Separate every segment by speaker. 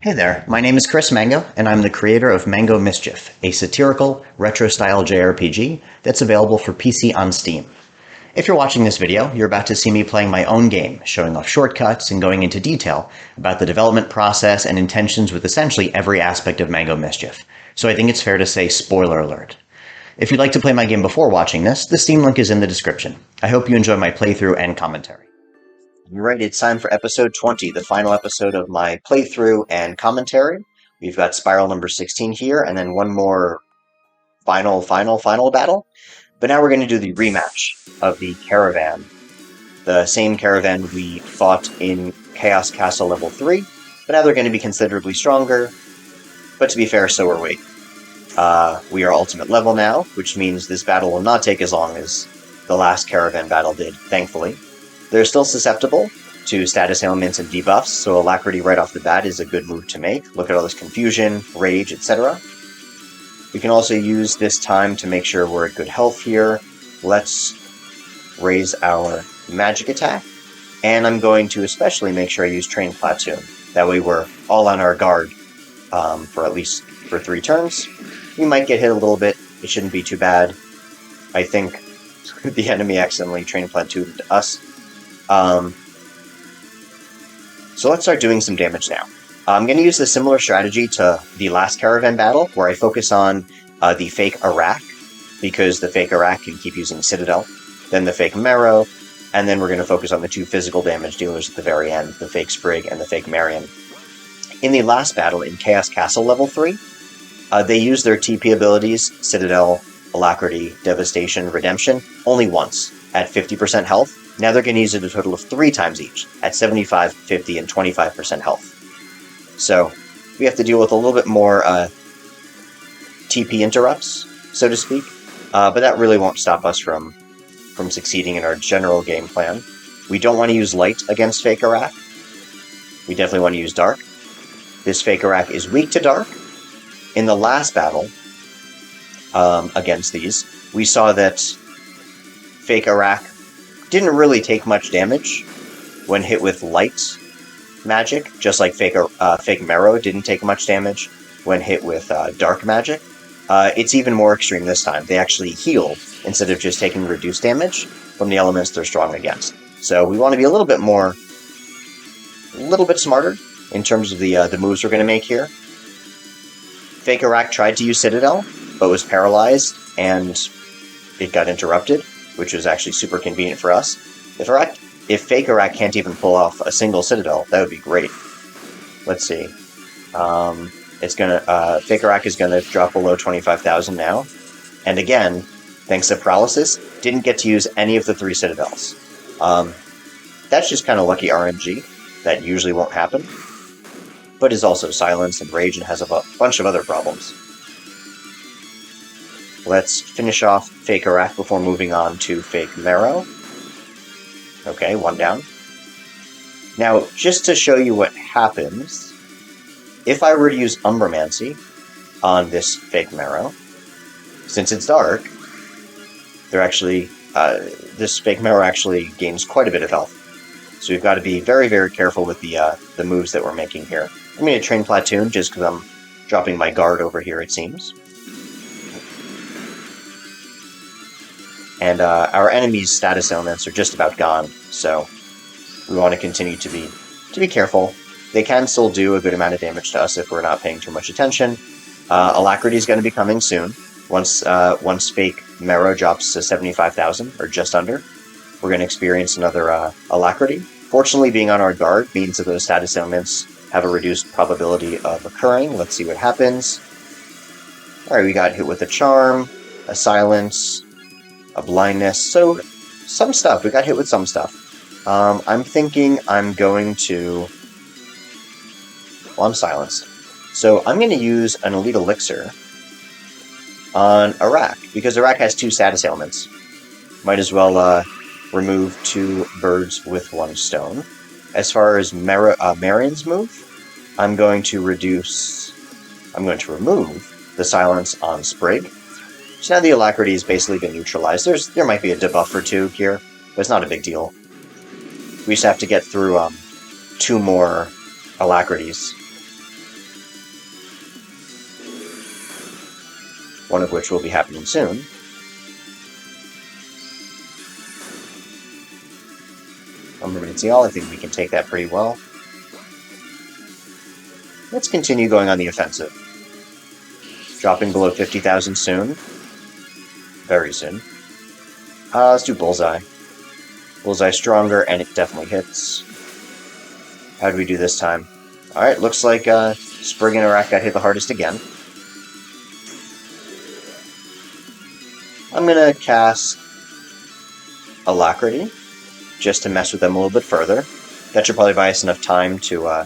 Speaker 1: Hey there, my name is Chris Mango, and I'm the creator of Mango Mischief, a satirical, retro-style JRPG that's available for PC on Steam. If you're watching this video, you're about to see me playing my own game, showing off shortcuts and going into detail about the development process and intentions with essentially every aspect of Mango Mischief. So I think it's fair to say spoiler alert. If you'd like to play my game before watching this, the Steam link is in the description. I hope you enjoy my playthrough and commentary. Alright, it's time for episode 20, the final episode of my playthrough and commentary. We've got spiral number 16 here, and then one more final battle. But now we're going to do the rematch of the caravan. The same caravan we fought in Chaos Castle level 3, but now they're going to be considerably stronger. But to be fair, so are we. We are ultimate level now, which means this battle will not take as long as the last caravan battle did, thankfully. They're still susceptible to status ailments and debuffs, so Alacrity right off the bat is a good move to make. Look at all this confusion, rage, etc. We can also use this time to make sure we're at good health here. Let's raise our magic attack, and I'm going to especially make sure I use Train Platoon. That way we're all on our guard for at least 3 turns. We might get hit a little bit, it shouldn't be too bad. I think the enemy accidentally Train Platooned us. So let's start doing some damage now. I'm going to use a similar strategy to the last caravan battle, where I focus on the fake Arak, because the fake Arak can keep using Citadel, then the fake Marrow, and then we're going to focus on the 2 physical damage dealers at the very end, the fake Sprig and the fake Marion. In the last battle, in Chaos Castle level 3, they used their TP abilities, Citadel, Alacrity, Devastation, Redemption, only once, at 50% health. Now they're going to use it a total of 3 times each, at 75, 50, and 25% health. So, we have to deal with a little bit more TP interrupts, so to speak, but that really won't stop us from succeeding in our general game plan. We don't want to use Light against Fake Arak. We definitely want to use Dark. This Fake Arak is weak to Dark. In the last battle against these, we saw that Fake Arak didn't really take much damage when hit with light magic, just like Fake Marrow didn't take much damage when hit with dark magic. It's even more extreme this time. They actually heal instead of just taking reduced damage from the elements they're strong against. So we want to be a little bit smarter in terms of the moves we're going to make here. Fake Arak tried to use Citadel, but was paralyzed, and it got interrupted, which was actually super convenient for us. If Fake Arak can't even pull off a single Citadel, that would be great. Let's see. Fake Arak is gonna drop below 25,000 now. And again, thanks to Paralysis, didn't get to use any of the 3 Citadels. That's just kind of lucky RNG. That usually won't happen. But is also silenced and rage and has a bunch of other problems. Let's finish off Fake Arak before moving on to Fake Marrow. Okay, 1 down. Now, just to show you what happens, if I were to use Umbramancy on this Fake Marrow, since it's dark, this Fake Marrow actually gains quite a bit of health. So we've got to be very, very careful with the moves that we're making here. I'm going to Train Platoon just because I'm dropping my guard over here, it seems. And our enemy's status elements are just about gone, so we want to continue to be careful. They can still do a good amount of damage to us if we're not paying too much attention. Alacrity is going to be coming soon. Once Fake Marrow drops to 75,000, or just under, we're going to experience another Alacrity. Fortunately, being on our guard means that those status elements have a reduced probability of occurring. Let's see what happens. Alright, we got hit with a Charm, a Silence, a Blindness, so some stuff. We got hit with some stuff. I'm thinking I'm going to... Well, I'm silenced. So I'm going to use an Elite Elixir on Arak, because Arak has 2 status ailments. Might as well remove 2 birds with 1 stone. As far as Marion's move, I'm going to remove the silence on Sprig. So now the Alacrity has basically been neutralized. There might be a debuff or 2 here, but it's not a big deal. We just have to get through 2 more Alacrities. one of which will be happening soon. All, I think we can take that pretty well. Let's continue going on the offensive. Dropping below 50,000 soon. Very soon. Let's do Bullseye. Bullseye stronger, and it definitely hits. How do we do this time? Alright, looks like Sprig and Arak got hit the hardest again. I'm gonna cast Alacrity, just to mess with them a little bit further. That should probably buy us enough time to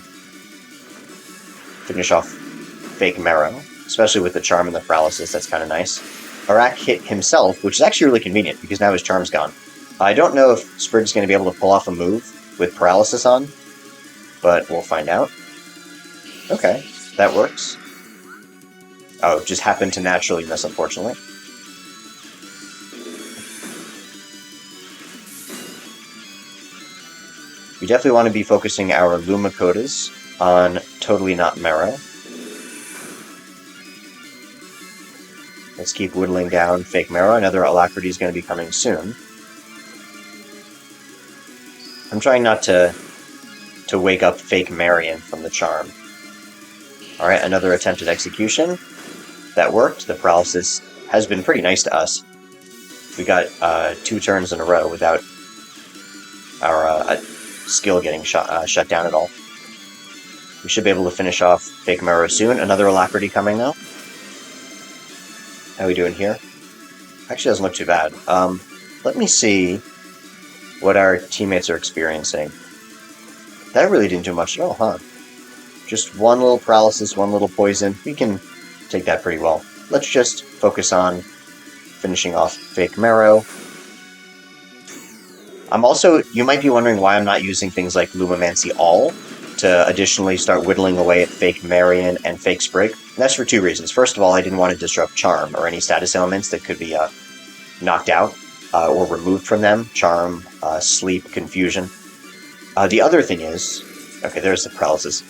Speaker 1: finish off Fake Marrow, especially with the Charm and the Paralysis. That's kind of nice. Arak hit himself, which is actually really convenient, because now his Charm's gone. I don't know if Sprig's going to be able to pull off a move with Paralysis on, but we'll find out. Okay, that works. Oh, it just happened to naturally miss, unfortunately. We definitely want to be focusing our Lumacodas on Totally Not Marrow. Let's keep whittling down Fake Marrow. Another Alacrity is going to be coming soon. I'm trying not to wake up Fake Marion from the Charm. Alright, another attempted execution. That worked. The Paralysis has been pretty nice to us. We got 2 turns in a row without our skill getting shut down at all. We should be able to finish off Fake Marrow soon. Another Alacrity coming now. How are we doing here? Actually doesn't look too bad. Let me see what our teammates are experiencing. That really didn't do much at all, huh? Just one little Paralysis, one little Poison. We can take that pretty well. Let's just focus on finishing off Fake Marrow. You might be wondering why I'm not using things like Lumamancy All to additionally start whittling away at Fake Marion and Fake Sprig. And that's for 2 reasons. First of all, I didn't want to disrupt Charm or any status elements that could be knocked out or removed from them. Charm, Sleep, Confusion. The other thing is... Okay, there's the Paralysis.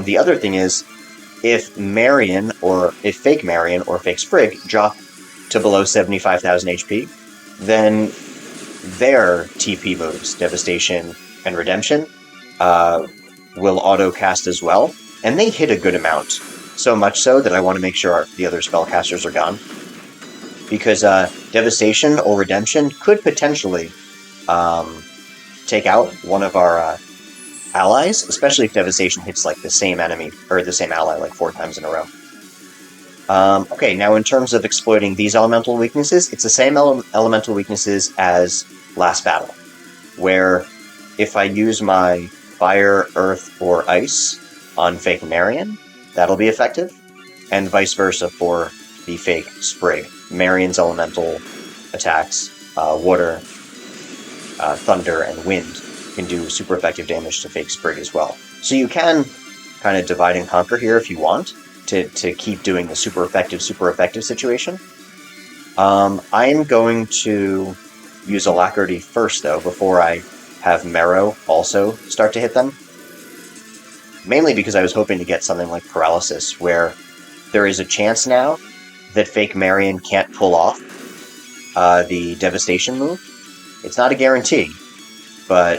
Speaker 1: The other thing is, if Fake Marion or Fake Sprig drop to below 75,000 HP, then their TP moves, Devastation and Redemption, will auto-cast as well, and they hit a good amount. So much so that I want to make sure the other spellcasters are gone. Because Devastation or Redemption could potentially take out one of our allies, especially if Devastation hits like the same enemy, or the same ally like 4 times in a row. Okay, now in terms of exploiting these elemental weaknesses, it's the same elemental weaknesses as last battle, where if I use my Fire, Earth, or Ice on Fake Marion, that'll be effective, and vice versa for the Fake Sprig. Marion's elemental attacks, Water, Thunder, and Wind can do super effective damage to Fake Sprig as well. So you can kind of divide and conquer here if you want, to keep doing the super effective situation. I am going to use Alacrity first, though, before I have Marrow also start to hit them. Mainly because I was hoping to get something like Paralysis, where there is a chance now that Fake Marion can't pull off the Devastation move. It's not a guarantee, but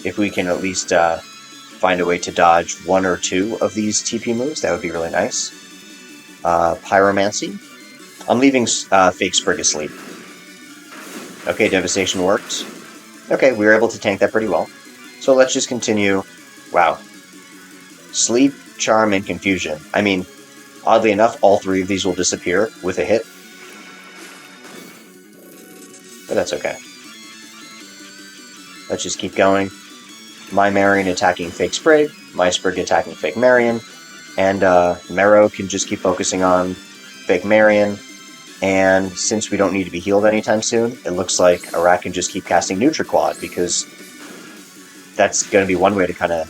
Speaker 1: if we can at least find a way to dodge 1 or 2 of these TP moves, that would be really nice. Pyromancy. I'm leaving Fake Sprig asleep. Okay, Devastation worked. Okay, we were able to tank that pretty well. So let's just continue. Wow. Sleep, Charm, and Confusion. I mean, oddly enough, all 3 of these will disappear with a hit. But that's okay. Let's just keep going. My Marion attacking Fake Sprig, my Sprig attacking Fake Marion, and Marrow can just keep focusing on Fake Marion. And since we don't need to be healed anytime soon, it looks like Arak can just keep casting Nutriquad, because that's going to be one way to kind of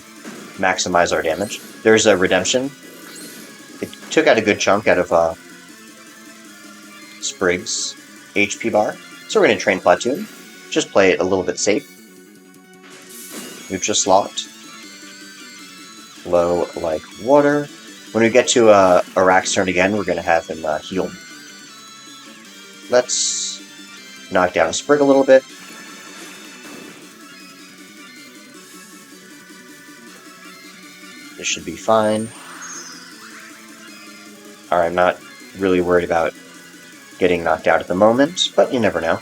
Speaker 1: maximize our damage. There's a Redemption. It took out a good chunk out of Sprig's HP bar. So we're going to train Platoon. Just play it a little bit safe. Nutrislot. Low like water. When we get to Arak's turn again, we're going to have him heal. Let's knock down Sprig a little bit. This should be fine. Alright, I'm not really worried about getting knocked out at the moment, but you never know.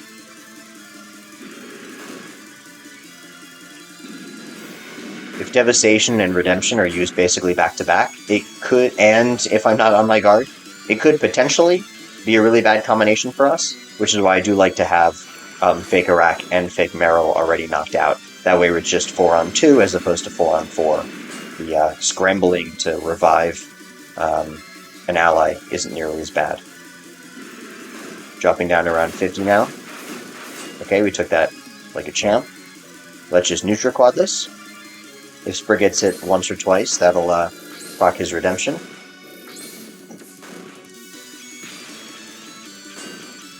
Speaker 1: If Devastation and Redemption are used basically back-to-back, it could, and if I'm not on my guard, it could potentially be a really bad combination for us, which is why I do like to have Fake Arak and Fake Meryl already knocked out. That way we're just 4-on-2 as opposed to 4-on-4. The scrambling to revive an ally isn't nearly as bad. Dropping down to around 50 now. Okay, we took that like a champ. Let's just Nutra-Quad this. If Sprig gets hit once or twice, that'll proc his Redemption.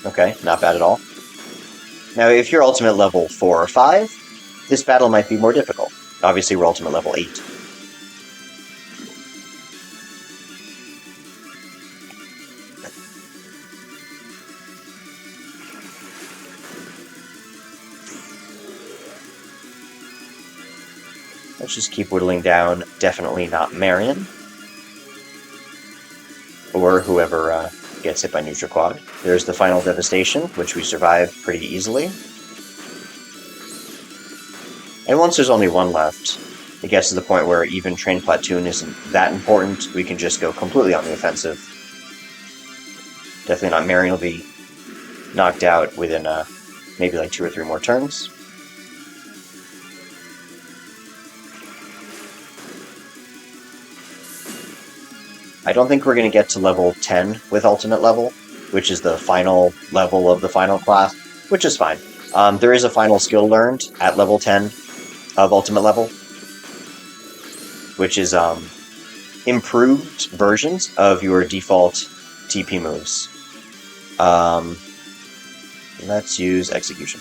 Speaker 1: Okay, not bad at all. Now, if you're ultimate level 4 or 5, this battle might be more difficult. Obviously, we're ultimate level 8. Let's just keep whittling down. Definitely not Marion. Or whoever gets hit by Nutra-Quad. There's the final Devastation, which we survived pretty easily. And once there's only one left, it gets to the point where even Train Platoon isn't that important. We can just go completely on the offensive. Definitely not Marion will be knocked out within maybe like 2 or 3 more turns. I don't think we're going to get to level 10 with Ultimate level, which is the final level of the final class, which is fine. There is a final skill learned at level 10 of Ultimate level, which is improved versions of your default TP moves. Let's use Execution.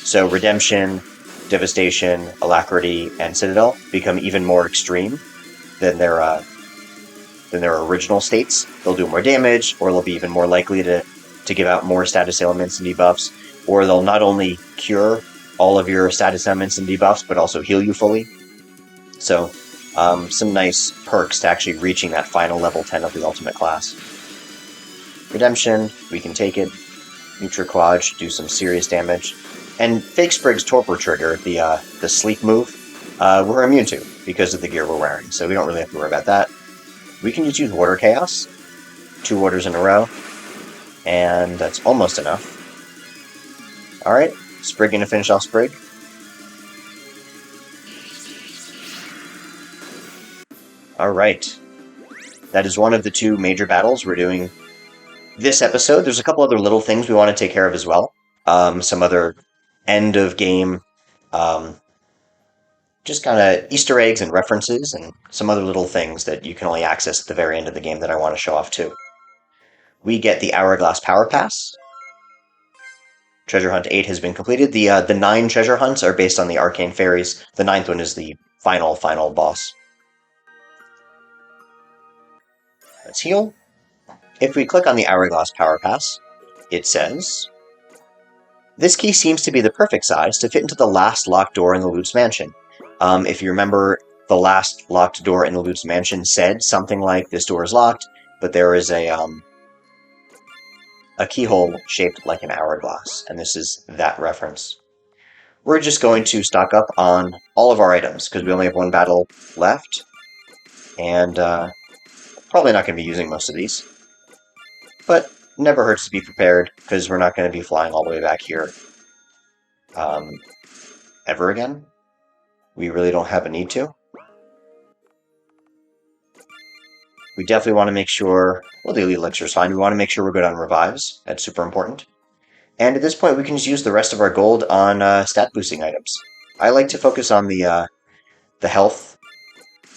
Speaker 1: So Redemption, Devastation, Alacrity, and Citadel become even more extreme than their original states. They'll do more damage, or they'll be even more likely to give out more status ailments and debuffs, or they'll not only cure all of your status ailments and debuffs, but also heal you fully. So, some nice perks to actually reaching that final level 10 of the ultimate class. Redemption, we can take it. Nutra-Quad should do some serious damage. And Fake Sprig's Torpor Trigger, the sleep move, we're immune to because of the gear we're wearing, so we don't really have to worry about that. We can just use Water Chaos, 2 orders in a row, and that's almost enough. Alright, Sprig gonna finish off Sprig. Alright, that is one of the 2 major battles we're doing this episode. There's a couple other little things we want to take care of as well. Some other end-of-game just kind of Easter eggs and references and some other little things that you can only access at the very end of the game that I want to show off too. We get the Hourglass Power Pass. Treasure Hunt 8 has been completed. The 9 treasure hunts are based on the Arcane Fairies. The 9th one is the final boss. Let's heal. If we click on the Hourglass Power Pass, it says, this key seems to be the perfect size to fit into the last locked door in the Loot's Mansion. If you remember, the last locked door in the Loot's Mansion said something like, this door is locked, but there is a keyhole shaped like an hourglass, and this is that reference. We're just going to stock up on all of our items, because we only have 1 battle left, and probably not going to be using most of these. But never hurts to be prepared, because we're not going to be flying all the way back here ever again. We really don't have a need to. We definitely want to make sure, well, the Elite Elixir is fine. We want to make sure we're good on revives. That's super important. And at this point, we can just use the rest of our gold on stat boosting items. I like to focus on the health.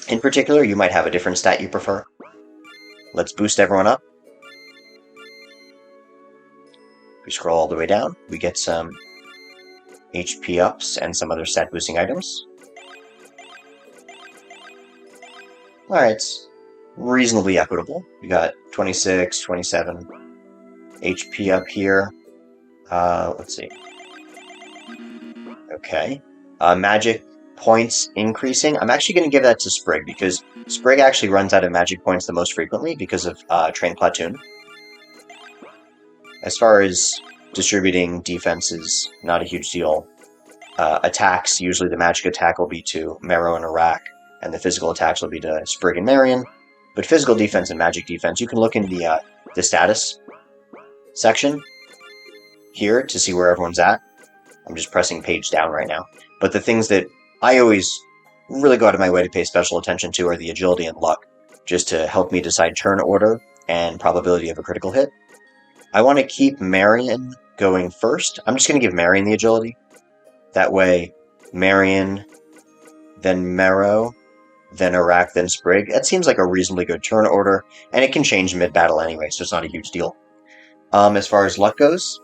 Speaker 1: In particular, you might have a different stat you prefer. Let's boost everyone up. We scroll all the way down. We get some HP ups and some other stat boosting items. Alright, reasonably equitable. We got 26, 27 HP up here. Let's see. Okay. Magic points increasing. I'm actually going to give that to Sprig because Sprig actually runs out of magic points the most frequently because of Train Platoon. As far as distributing defenses, not a huge deal. Attacks, usually the magic attack will be to Marrow and Arak, and the physical attacks will be to Sprig and Marion. But physical defense and magic defense, you can look in the status section here to see where everyone's at. I'm just pressing page down right now. But the things that I always really go out of my way to pay special attention to are the agility and luck, just to help me decide turn order and probability of a critical hit. I want to keep Marion going first. I'm just going to give Marion the agility. That way, Marion, then Marrow, then Arak, then Sprig. That seems like a reasonably good turn order, and it can change mid-battle anyway, so it's not a huge deal. As far as luck goes,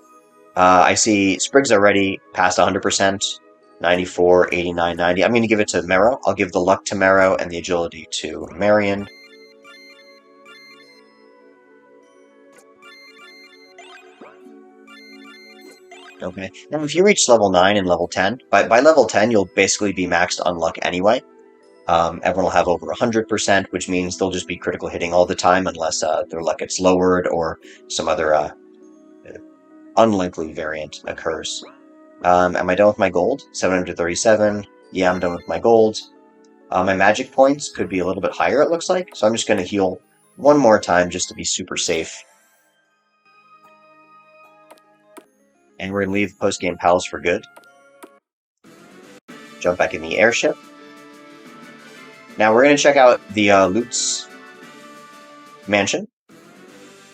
Speaker 1: I see Sprig's already past 100%, 94, 89, 90. I'm going to give it to Marrow. I'll give the luck to Marrow and the agility to Marion. Okay. Now, if you reach level 9 and level 10, by level 10, you'll basically be maxed on luck anyway. Everyone will have over 100%, which means they'll just be critical hitting all the time unless their luck gets lowered or some other unlikely variant occurs. Am I done with my gold? 737. Yeah, I'm done with my gold. My magic points could be a little bit higher, it looks like, so I'm just going to heal one more time just to be super safe. And we're going to leave post-game pals for good. Jump back in the airship. Now we're going to check out the Lutz mansion,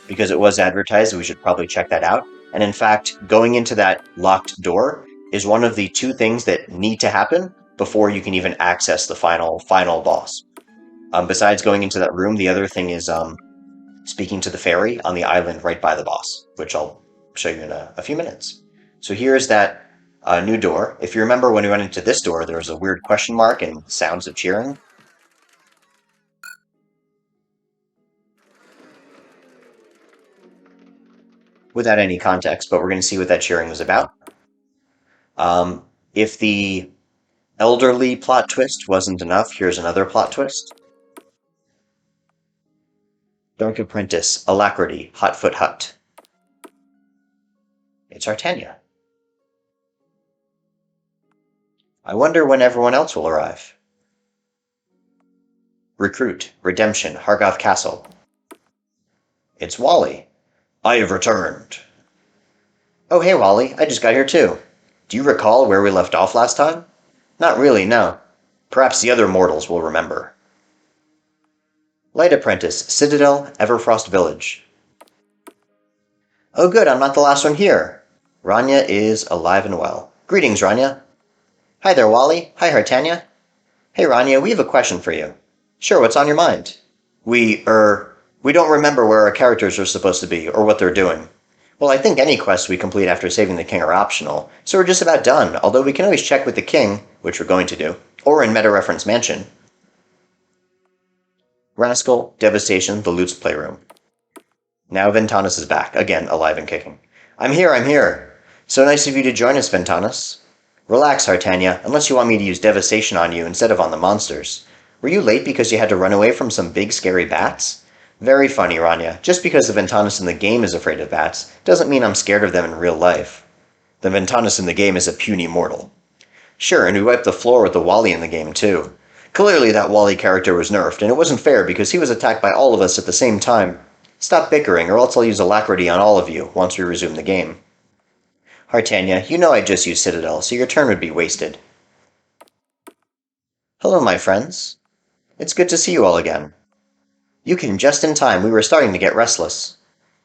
Speaker 1: because it was advertised, we should probably check that out. And in fact, going into that locked door is one of the two things that need to happen before you can even access the final boss. Besides going into that room, the other thing is speaking to the fairy on the island right by the boss, which I'll show you in a few minutes. So here's that new door. If you remember when we went into this door, there was a weird question mark and sounds of cheering. Without any context, but we're going to see what that cheering was about. If the elderly plot twist wasn't enough, here's another plot twist. Dark Apprentice, Alacrity, Hotfoot Hut. It's Artania. I wonder when everyone else will arrive. Recruit, Redemption, Hargoth Castle. It's Wally. I have returned. Oh, hey, Wally. I just got here, too. Do you recall where we left off last time? Not really, no. Perhaps the other mortals will remember. Light Apprentice, Citadel, Everfrost Village. Oh, good, I'm not the last one here. Rania is alive and well. Greetings, Rania. Hi there, Wally. Hi, Hartania. Hey, Rania, we have a question for you. Sure, what's on your mind? We don't remember where our characters are supposed to be, or what they're doing. Well, I think any quests we complete after saving the king are optional, so we're just about done, although we can always check with the king, which we're going to do, or in Meta-Reference Mansion. Rascal, Devastation, the Lutz Playroom. Now Ventanis is back, again, alive and kicking. I'm here. So nice of you to join us, Ventanis. Relax, Hartania, unless you want me to use Devastation on you instead of on the monsters. Were you late because you had to run away from some big scary bats? Very funny, Rania. Just because the Ventanis in the game is afraid of bats doesn't mean I'm scared of them in real life. The Ventanis in the game is a puny mortal. Sure, and we wiped the floor with the Wally in the game, too. Clearly that Wally character was nerfed, and it wasn't fair because he was attacked by all of us at the same time. Stop bickering, or else I'll use Alacrity on all of you once we resume the game. Hartania, you know I just used Citadel, so your turn would be wasted. Hello, my friends. It's good to see you all again. You came just in time. We were starting to get restless.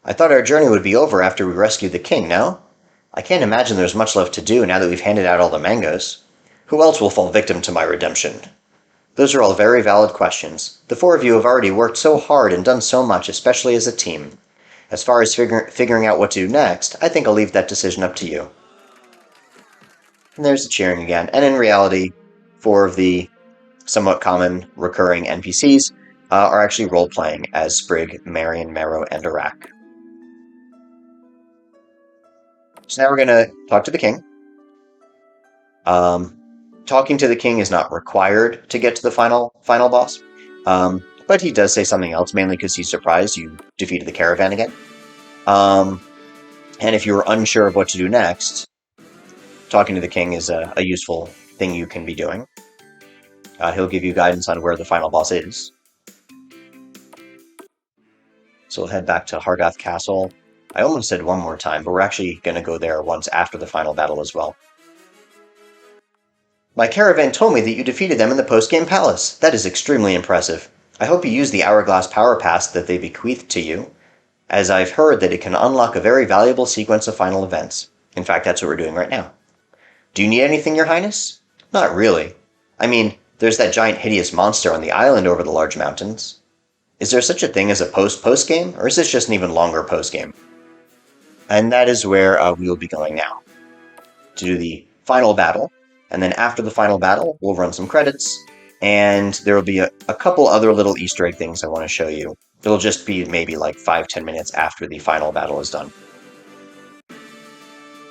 Speaker 1: I thought our journey would be over after we rescued the king, no? I can't imagine there's much left to do now that we've handed out all the mangoes. Who else will fall victim to my redemption? Those are all very valid questions. The four of you have already worked so hard and done so much, especially as a team. As far as figuring out what to do next, I think I'll leave that decision up to you. And there's the cheering again. And in reality, four of the somewhat common recurring NPCs are actually role-playing as Sprig, Marion, Marrow, and Arak. So now we're going to talk to the king. Talking to the king is not required to get to the final boss, but he does say something else, mainly because he's surprised you defeated the caravan again. And if you're unsure of what to do next, talking to the king is a useful thing you can be doing. He'll give you guidance on where the final boss is. So we'll head back to Hargath Castle. I almost said one more time, but we're actually going to go there once after the final battle as well. My caravan told me that you defeated them in the post-game palace. That is extremely impressive. I hope you use the Hourglass Power Pass that they bequeathed to you, as I've heard that it can unlock a very valuable sequence of final events. In fact, that's what we're doing right now. Do you need anything, Your Highness? Not really. I mean, there's that giant hideous monster on the island over the large mountains. Is there such a thing as a post-game, or is this just an even longer post-game? And that is where we will be going now, to do the final battle. And then after the final battle, we'll run some credits, and there will be a couple other little Easter egg things I want to show you. It'll just be maybe like 5-10 minutes after the final battle is done.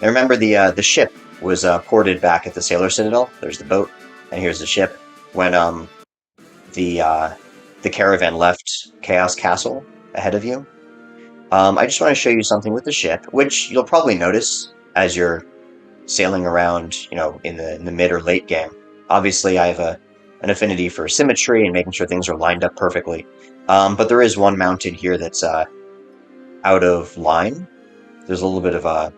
Speaker 1: Now remember, the ship was ported back at the Sailor Citadel. There's the boat, and here's the ship. When the caravan left Chaos Castle ahead of you. I just want to show you something with the ship, which you'll probably notice as you're sailing around, in the mid or late game. Obviously, I have an affinity for symmetry and making sure things are lined up perfectly. But there is one mountain here that's out of line. There's a little bit of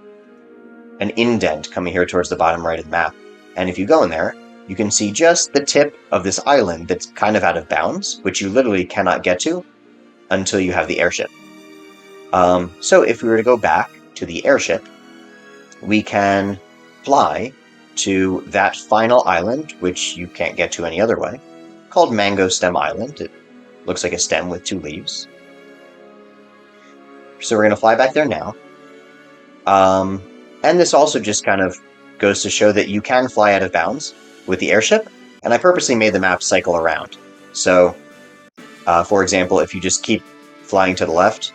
Speaker 1: an indent coming here towards the bottom right of the map. And if you go in there, you can see just the tip of this island that's kind of out of bounds, which you literally cannot get to until you have the airship. So if we were to go back to the airship, we can fly to that final island, which you can't get to any other way, called Mango Stem Island. It looks like a stem with 2 leaves. So we're going to fly back there now. And this also just kind of goes to show that you can fly out of bounds with the airship, and I purposely made the map cycle around. So, for example, if you just keep flying to the left,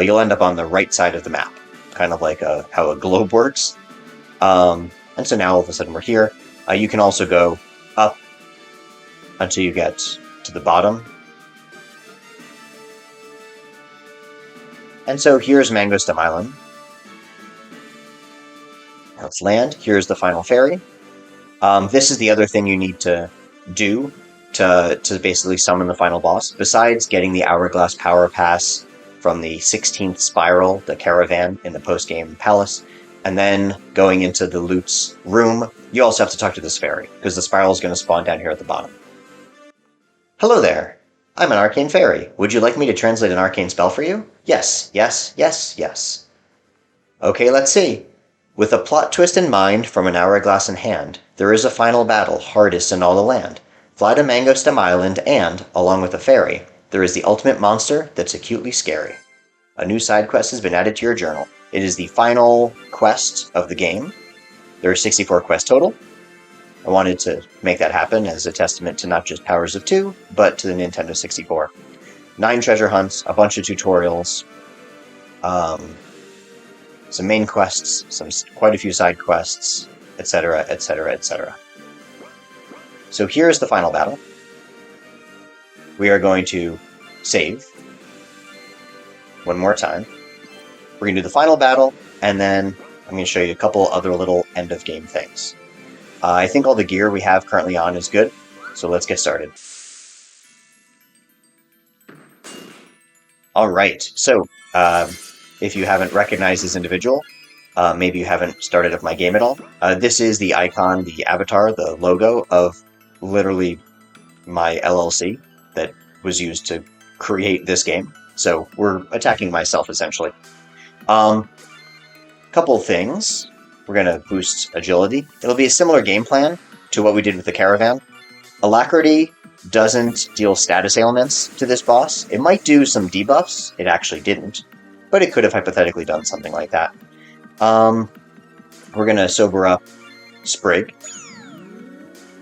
Speaker 1: you'll end up on the right side of the map, kind of like how a globe works. And so now all of a sudden we're here. You can also go up until you get to the bottom. And so here's Mango Stem Island. Now let's land. Here's the final ferry. This is the other thing you need to do to basically summon the final boss. Besides getting the Hourglass Power Pass from the 16th Spiral, the caravan in the post-game palace, and then going into the loot's room, you also have to talk to this fairy, because the spiral is going to spawn down here at the bottom. Hello there. I'm an arcane fairy. Would you like me to translate an arcane spell for you? Yes, yes, yes, yes. Okay, let's see. With a plot twist in mind from an hourglass in hand, there is a final battle, hardest in all the land. Fly to Mango Stem Island and, along with the fairy, there is the ultimate monster that's acutely scary. A new side quest has been added to your journal. It is the final quest of the game. There are 64 quests total. I wanted to make that happen as a testament to not just Powers of 2, but to the Nintendo 64. 9 treasure hunts, a bunch of tutorials, some main quests, quite a few side quests, etc., etc., etc. So here's the final battle. We are going to save one more time. We're going to do the final battle, and then I'm going to show you a couple other little end-of-game things. I think all the gear we have currently on is good, so let's get started. Alright, so if you haven't recognized this individual, maybe you haven't started up my game at all, this is the icon, the avatar, the logo of literally my LLC that was used to create this game. So we're attacking myself, essentially. Couple things. We're going to boost agility. It'll be a similar game plan to what we did with the caravan. Alacrity doesn't deal status ailments to this boss. It might do some debuffs. It actually didn't, but it could have hypothetically done something like that. We're going to sober up Sprig,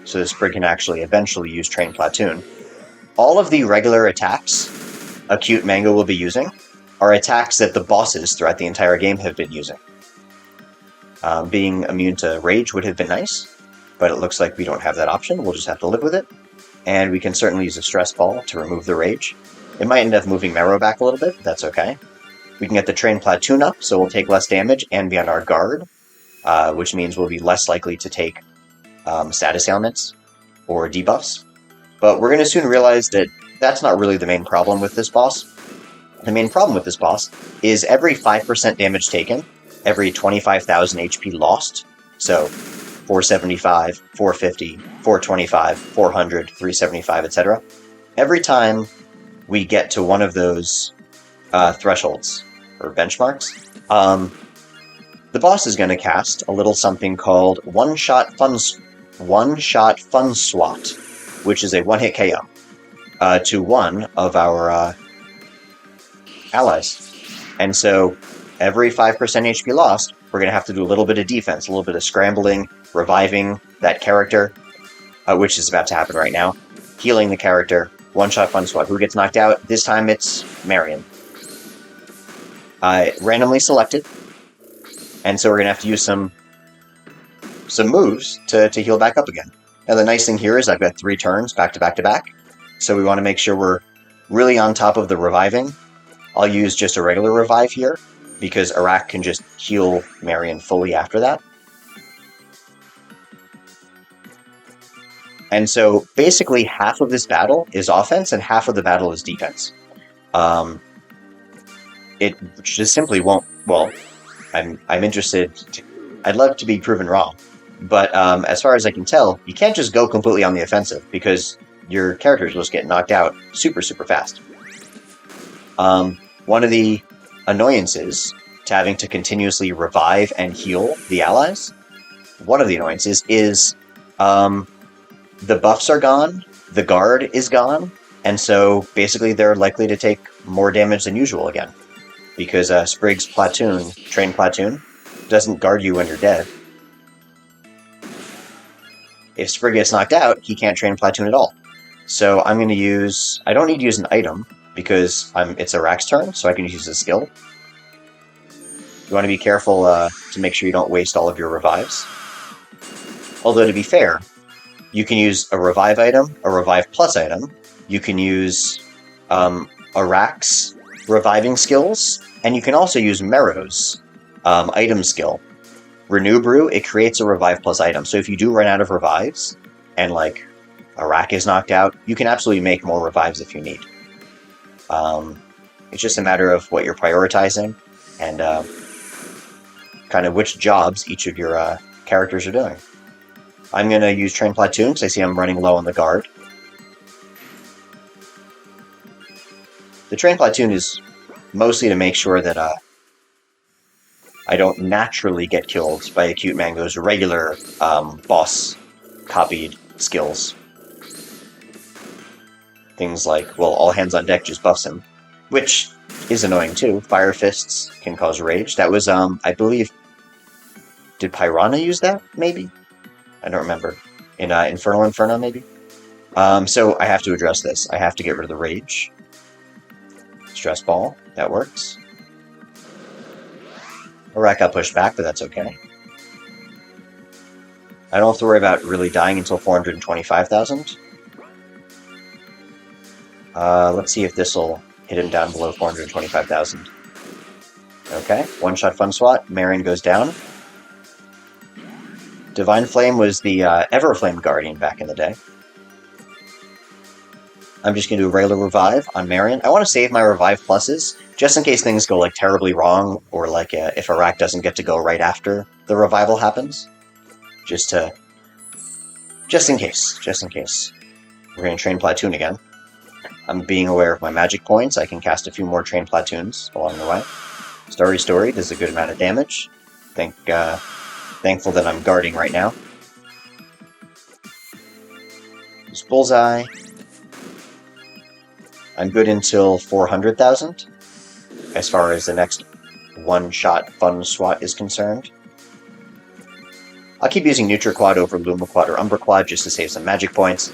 Speaker 1: so the Sprig can actually eventually use Train Platoon. all of the regular attacks Acute Mango will be using are attacks that the bosses throughout the entire game have been using. Being immune to Rage would have been nice, but it looks like we don't have that option. We'll just have to live with it. And we can certainly use a Stress Ball to remove the Rage. It might end up moving Marrow back a little bit, but that's okay. We can get the Train Platoon up, so we'll take less damage and be on our guard, which means we'll be less likely to take status ailments or debuffs. But we're going to soon realize that that's not really the main problem with this boss. The main problem with this boss is every 5% damage taken, every 25,000 HP lost, so 475, 450, 425, 400, 375, etc. Every time we get to one of those thresholds, or benchmarks, the boss is going to cast a little something called One-Shot Fun Swat, which is a one-hit KO to one of our allies. And so every 5% HP lost, we're going to have to do a little bit of defense, a little bit of scrambling, reviving that character, which is about to happen right now, healing the character, one-shot fun swat. Who gets knocked out? This time it's Marion. Randomly selected, and so we're going to have to use some moves to heal back up again. Now the nice thing here is I've got 3 turns back to back to back, so we want to make sure we're really on top of the reviving. I'll use just a regular revive here, because Arak can just heal Marion fully after that. And so basically half of this battle is offense and half of the battle is defense. It just simply won't... Well, I'm interested... I'd love to be proven wrong. But as far as I can tell, you can't just go completely on the offensive, because your characters will just get knocked out super, super fast. One of the annoyances to having to continuously revive and heal the allies, one of the annoyances is the buffs are gone, the guard is gone, and so basically they're likely to take more damage than usual again. Because Sprig's platoon, train platoon, doesn't guard you when you're dead. If Sprig gets knocked out, he can't train platoon at all. So I'm going to use... I don't need to use an item, because it's Arak's turn, so I can use a skill. You want to be careful to make sure you don't waste all of your revives. Although, to be fair, you can use a revive item, a revive plus item. You can use Arak's reviving skills, and you can also use Merrow's item skill. Renew Brew, it creates a revive plus item. So if you do run out of revives, and like Arak is knocked out, you can absolutely make more revives if you need. It's just a matter of what you're prioritizing, and kind of which jobs each of your characters are doing. I'm going to use Train Platoon, because I see I'm running low on the guard. The Train Platoon is mostly to make sure that I don't naturally get killed by Acute Mango's regular boss-copied skills. Things like, well, All Hands on Deck just buffs him, which is annoying too. Fire Fists can cause rage. That was, I believe... Did Piranha use that, maybe? I don't remember. In Infernal Inferno, maybe? So I have to address this. I have to get rid of the rage. Stress Ball. That works. Arak got pushed back, but that's okay. I don't have to worry about really dying until 425,000. Let's see if this will hit him down below 425,000. Okay, one-shot Fun Swat. Marion goes down. Divine Flame was the Everflame Guardian back in the day. I'm just going to do a regular revive on Marion. I want to save my revive pluses, just in case things go like terribly wrong, or like if Arak doesn't get to go right after the revival happens. Just in case. We're going to train Platoon again. I'm being aware of my magic points. I can cast a few more train Platoons along the way. Starry Story does a good amount of damage. Thankful that I'm guarding right now. Use Bullseye. I'm good until 400,000, as far as the next one-shot Fun Swat is concerned. I'll keep using NutriQuad over LumaQuad or UmbraQuad just to save some magic points.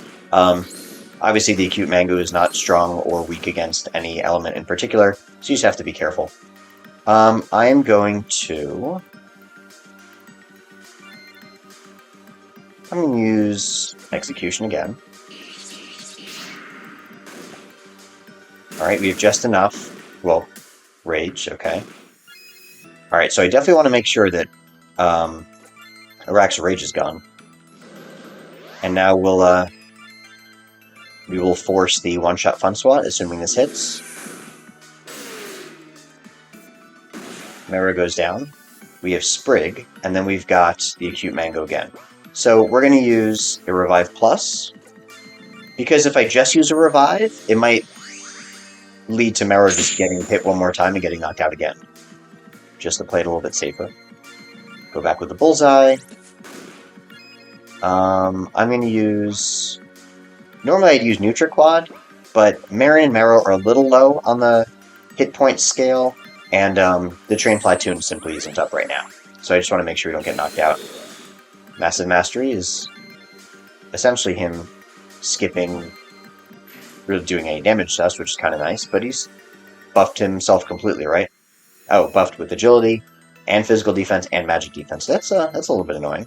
Speaker 1: Obviously, the acute Mango is not strong or weak against any element in particular, so you just have to be careful. I am going to... I'm going to use Execution again. Alright, we have just enough. Well, Rage, okay. Alright, so I definitely want to make sure that Arak's Rage is gone. And now we will force the one-shot Fun Swat, assuming this hits. Mero goes down. We have Sprig, and then we've got the Acute Mango again. So we're going to use a Revive Plus, because if I just use a Revive, it might lead to Mero just getting hit one more time and getting knocked out again. Just to play it a little bit safer. Go back with the Bullseye. I'm going to use... Normally I'd use NutriQuad, but Marin and Mero are a little low on the hit point scale, and the Train Platoon simply isn't up right now. So I just want to make sure we don't get knocked out. Massive Mastery is essentially him skipping really doing any damage to us, which is kind of nice, but he's buffed himself completely, right? Oh, buffed with Agility, and Physical Defense, and Magic Defense. That's a little bit annoying.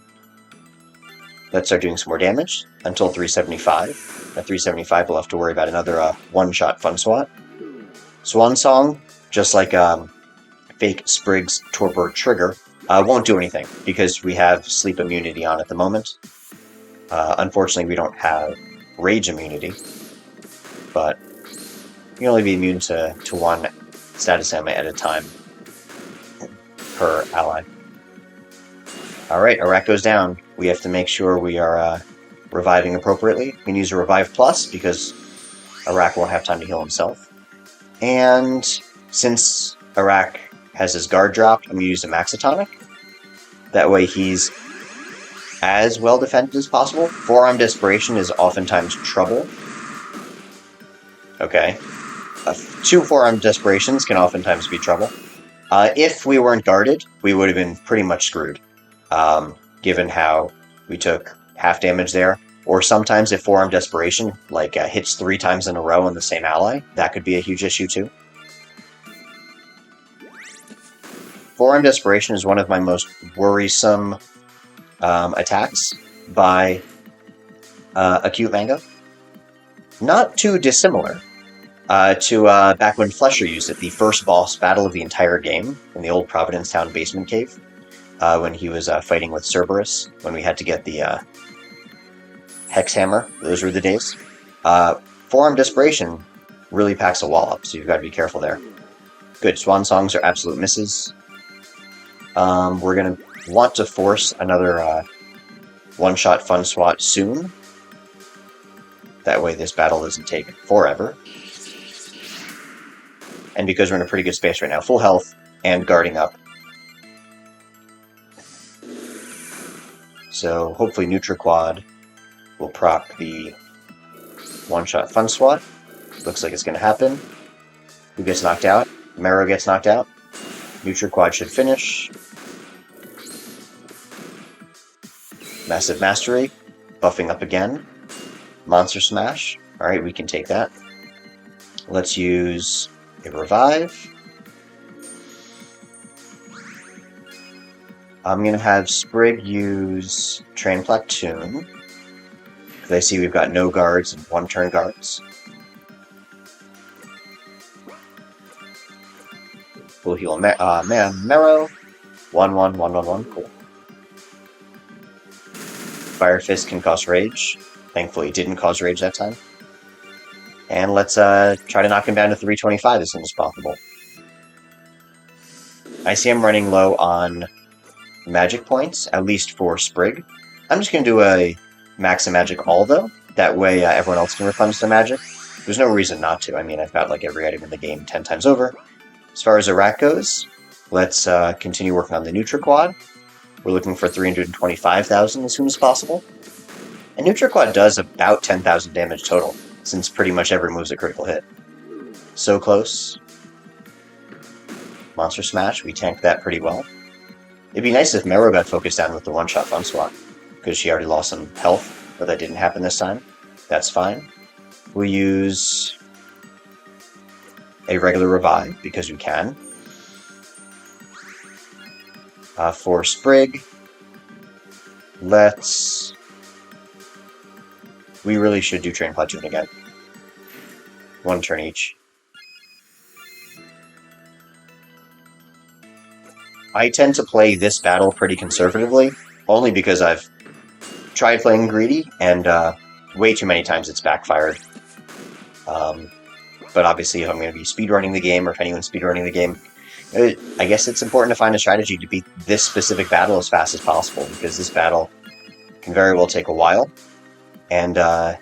Speaker 1: Let's start doing some more damage until 375. At 375, we'll have to worry about another one-shot Fun Swat. Swan Song, just like fake Sprig's Torpor Trigger, won't do anything because we have Sleep Immunity on at the moment. Unfortunately, we don't have Rage Immunity, but you can only be immune to one status ailment at a time per ally. Alright, Arak goes down. We have to make sure we are reviving appropriately. We can use a Revive Plus because Arak won't have time to heal himself. And since Arak has his guard dropped, I'm going to use a Maxitonic. That way he's as well defended as possible. Forearm Desperation is oftentimes trouble. Okay. 2 Forearm Desperations can oftentimes be trouble. If we weren't guarded, we would have been pretty much screwed. Given how we took half damage there. Or sometimes if Forearm Desperation hits 3 times in a row on the same ally, that could be a huge issue too. Forearm Desperation is one of my most worrisome attacks by Acute Mango. Not too dissimilar to back when Flesher used it, the first boss battle of the entire game in the old Providence Town basement cave, when he was fighting with Cerberus, when we had to get the Hex Hammer. Those were the days. Forearm Desperation really packs a wall up, so you've got to be careful there. Good, Swan Songs are absolute misses. We're going to want to force another one-shot Fun Swat soon. That way this battle doesn't take forever. And because we're in a pretty good space right now, full health and guarding up. So hopefully NutriQuad will proc the one-shot Fun Swat. Looks like it's going to happen. Who gets knocked out? Mero gets knocked out. NutriQuad should finish. Massive Mastery, buffing up again. Monster Smash. Alright, we can take that. Let's use a Revive. I'm going to have Sprig use Train Platoon, because I see we've got no guards and 1-turn guards. We'll heal Mero. 1-1-1-1-1. Cool. Fire Fist can cause Rage. Thankfully, it didn't cause Rage that time. And let's try to knock him down to 325 as soon as possible. I see him running low on magic points, at least for Sprig. I'm just going to do a Max and Magic all, though. That way everyone else can replenish their magic. There's no reason not to. I mean, I've got like every item in the game 10 times over. As far as Arak goes, let's continue working on the NutriQuad. We're looking for 325,000 as soon as possible. And NutriQuad does about 10,000 damage total, since pretty much every move's a critical hit. So close. Monster Smash, we tanked that pretty well. It'd be nice if Mero got focused down with the one-shot Fun Swat, because she already lost some health, but that didn't happen this time. That's fine. we'll use a regular revive, because we can. For Sprig, we really should do Train Platoon again. 1 turn each. I tend to play this battle pretty conservatively, only because I've tried playing greedy, and way too many times it's backfired. But obviously, if I'm going to be speedrunning the game, or if anyone's speedrunning the game, I guess it's important to find a strategy to beat this specific battle as fast as possible, because this battle can very well take a while. And, I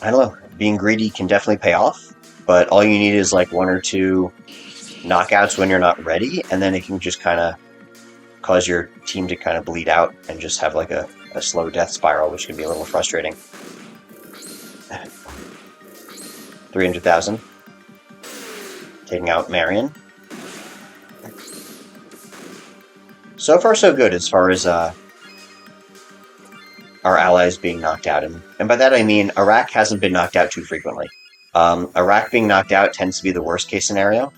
Speaker 1: don't know, being greedy can definitely pay off, but all you need is like 1 or 2 knockouts when you're not ready, and then it can just kind of cause your team to kind of bleed out and just have like a slow death spiral, which can be a little frustrating. 300,000. Taking out Marion. So far so good as far as our allies being knocked out. And by that I mean Iraq hasn't been knocked out too frequently. Iraq being knocked out tends to be the worst case scenario.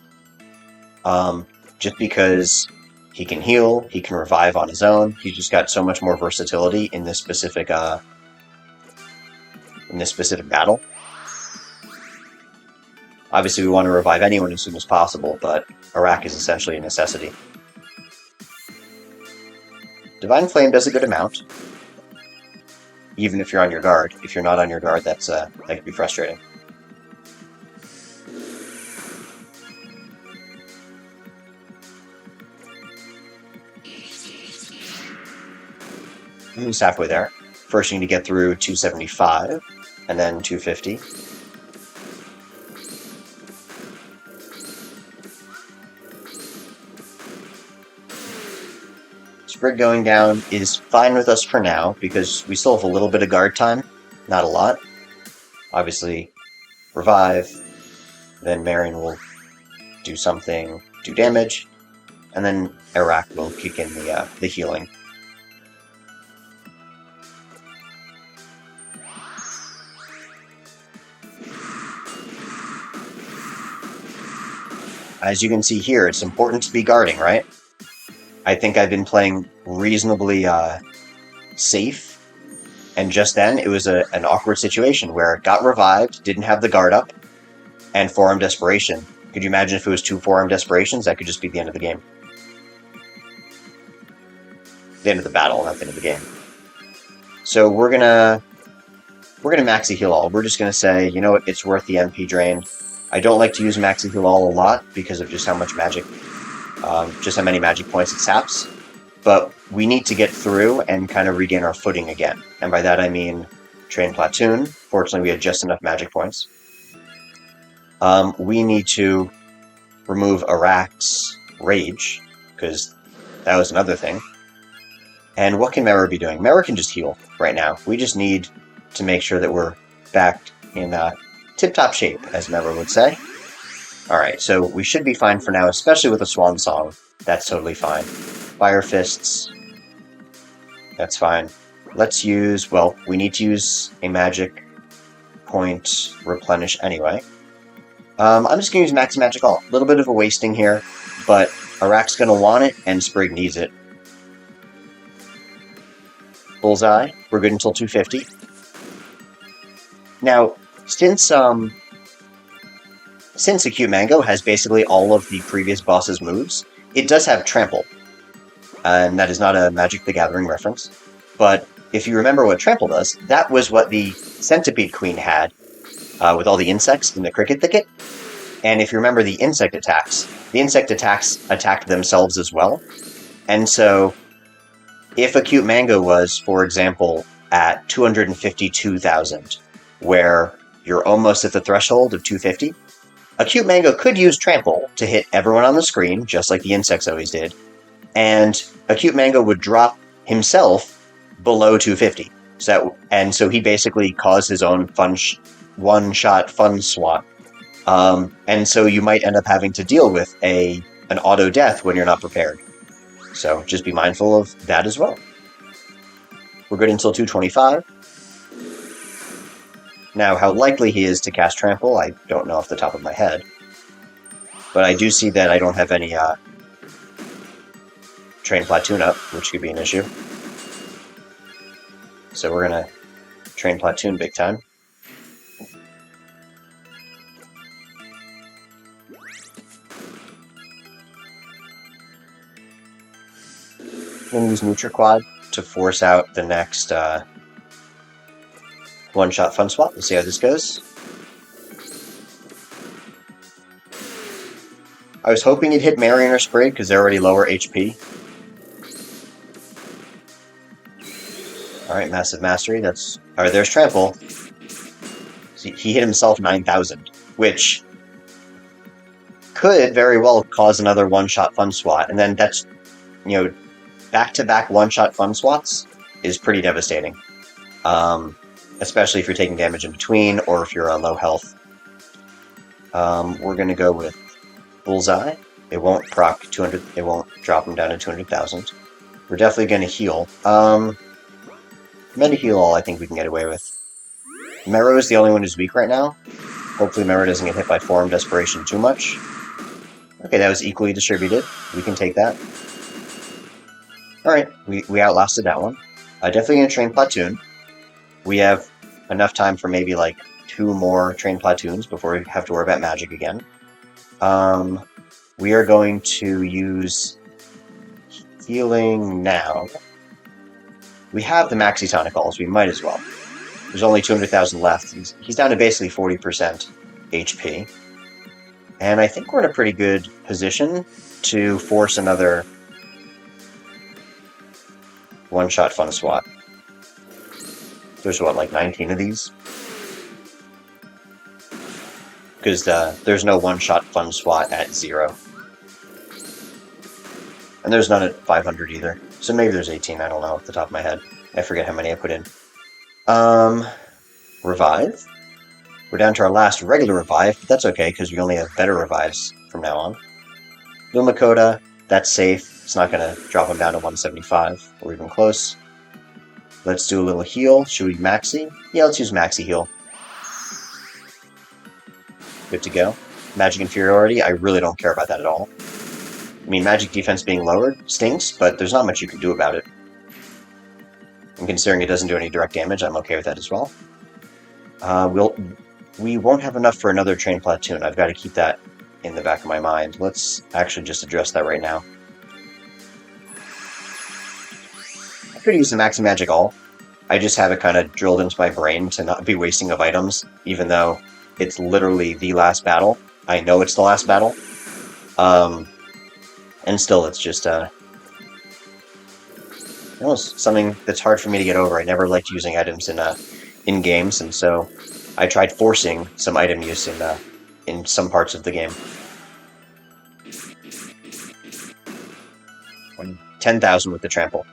Speaker 1: Just because he can heal, he can revive on his own. He's just got so much more versatility in this specific battle. Obviously, we want to revive anyone as soon as possible, but Iraq is essentially a necessity. Divine Flame does a good amount, even if you're on your guard. If you're not on your guard, that can be frustrating. Almost halfway there. First, you need to get through 275, and then 250. Sprig going down is fine with us for now, because we still have a little bit of guard time. Not a lot. Obviously, revive, then Marion will do something, do damage, and then Iraq will kick in the healing. As you can see here, it's important to be guarding, right? I think I've been playing reasonably safe, and just then it was an awkward situation where it got revived, didn't have the guard up, and 4-arm Desperation. Could you imagine if it was 2 4-arm Desperations? That could just be the end of the game. The end of the battle, not the end of the game. So we're gonna Maxi Heal All. We're just gonna say, you know what, it's worth the MP drain. I don't like to use Maxi Heal All a lot because of just how much magic, just how many magic points it saps. But we need to get through and kind of regain our footing again. And by that I mean Train Platoon. Fortunately, we had just enough magic points. We need to remove Iraq's Rage, because that was another thing. And what can Mera be doing? Mera can just heal right now. We just need to make sure that we're back in tip-top shape, as Mera would say. Alright, so we should be fine for now, especially with a Swan Song. That's totally fine. Fire Fists. That's fine. Let's use, well, we need to use a magic point replenish anyway. I'm just going to use Max Magic All. A little bit of a wasting here, but Iraq's going to want it, and Sprig needs it. Bullseye. We're good until 250. Now, since Acute Mango has basically all of the previous boss's moves, it does have Trample. And that is not a Magic the Gathering reference. But if you remember what Trample does, that was what the Centipede Queen had with all the insects in the Cricket Thicket. And if you remember the insect attacks attacked themselves as well. And so, if Acute Mango was, for example, at 252,000, where you're almost at the threshold of 250, Acute Mango could use Trample to hit everyone on the screen, just like the insects always did, and Acute Mango would drop himself below 250. So he basically caused his own one-shot fun swat. And so you might end up having to deal with an auto death when you're not prepared. So just be mindful of that as well. We're good until 225. Now, how likely he is to cast Trample, I don't know off the top of my head. But I do see that I don't have any Train Platoon up, which could be an issue. So we're gonna Train Platoon big time. I'm gonna use Nutriquad to force out the next one-shot Fun Swap. We'll see how this goes. I was hoping it'd hit Marion or Sprague because they're already lower HP. Alright, Massive Mastery. Alright, there's Trample. See, he hit himself 9,000, which could very well cause another one-shot Fun Swat, and then that's, you know, back-to-back one-shot Fun Swats is pretty devastating. Especially if you're taking damage in between, or if you're on low health. We're gonna go with Bullseye. It won't proc 200. It won't drop him down to 200,000. We're definitely gonna heal. Meta heal all I think we can get away with. Mero is the only one who's weak right now. Hopefully Mero doesn't get hit by Form Desperation too much. Okay, that was equally distributed. We can take that. Alright, we outlasted that one. Definitely gonna train Platoon. We have enough time for maybe like 2 more train platoons before we have to worry about magic again. We are going to use healing now. We have the Maxi Tonicals, we might as well. There's only 200,000 left. He's down to basically 40% HP. And I think we're in a pretty good position to force another one-shot Fun Swat. There's what, like 19 of these? Because there's no one-shot Fun Swat at 0. And there's none at 500 either. So maybe there's 18, I don't know off the top of my head. I forget how many I put in. Revive. We're down to our last regular revive, but that's okay, because we only have better revives from now on. Lumacoda, that's safe. It's not going to drop him down to 175, or even close. Let's do a little heal. Should we Maxi? Yeah, let's use Maxi Heal. Good to go. Magic Inferiority, I really don't care about that at all. I mean, magic defense being lowered stinks, but there's not much you can do about it. And considering it doesn't do any direct damage, I'm okay with that as well. We won't have enough for another Train Platoon. I've got to keep that in the back of my mind. Let's actually just address that right now. I could use the Maxi Magic All. I just have it kind of drilled into my brain to not be wasting of items, even though it's literally the last battle. I know it's the last battle. And still, it's just almost something that's hard for me to get over. I never liked using items in games, and so I tried forcing some item use in some parts of the game. 10,000 with the trample.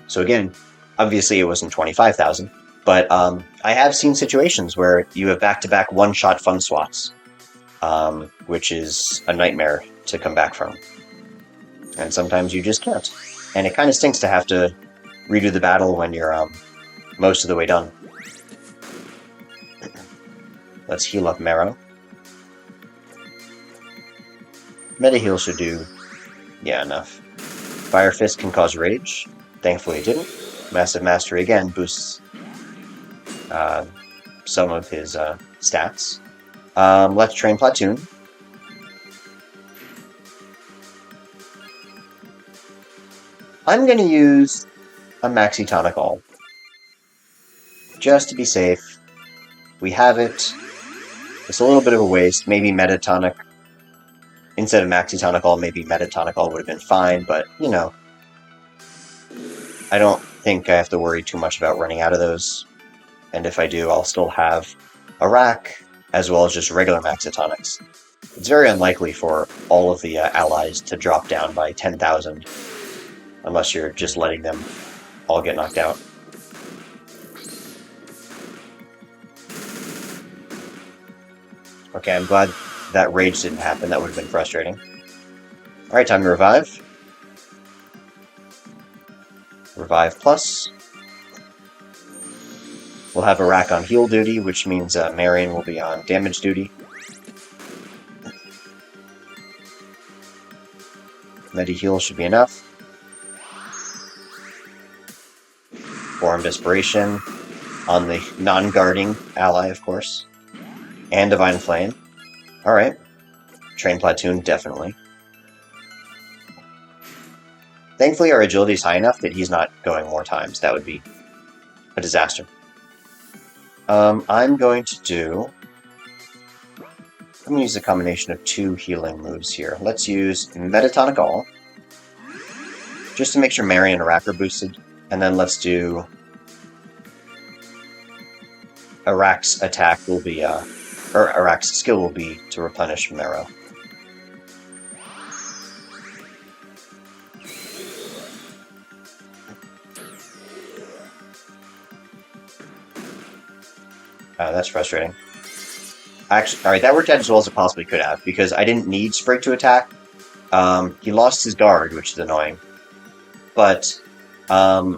Speaker 1: So again, obviously it wasn't 25,000, but I have seen situations where you have back-to-back one-shot Fun Swats, which is a nightmare to come back from. And sometimes you just can't. And it kind of stinks to have to redo the battle when you're most of the way done. Let's heal up Marrow. Meta heal should do, yeah, enough. Fire Fist can cause rage. Thankfully it didn't. Massive Mastery again boosts some of his stats. Let's train Platoon. I'm going to use a Maxi Tonic All. Just to be safe. We have it. It's a little bit of a waste. Maybe Metatonic. Instead of Maxi Tonic All, maybe Metatonic All would have been fine, but, you know. I don't think I have to worry too much about running out of those. And if I do, I'll still have a rack, as well as just regular Maxitonics. It's very unlikely for all of the allies to drop down by 10,000. Unless you're just letting them all get knocked out. Okay, I'm glad that rage didn't happen. That would have been frustrating. Alright, time to revive. Revive plus. We'll have Arak on heal duty, which means Marion will be on damage duty. Medi-heal should be enough. Forearm Desperation on the non-guarding ally, of course. And Divine Flame. Alright. Train Platoon, definitely. Thankfully, our agility is high enough that he's not going more times. That would be a disaster. I'm going to use a combination of 2 healing moves here. Let's use Metatonic All, just to make sure Marion and Arak are boosted. And then let's do... Arak's attack will be, or Arak's skill will be to replenish Marrow. That's frustrating. Actually, alright, that worked out as well as it possibly could have, because I didn't need Sprig to attack. He lost his guard, which is annoying. But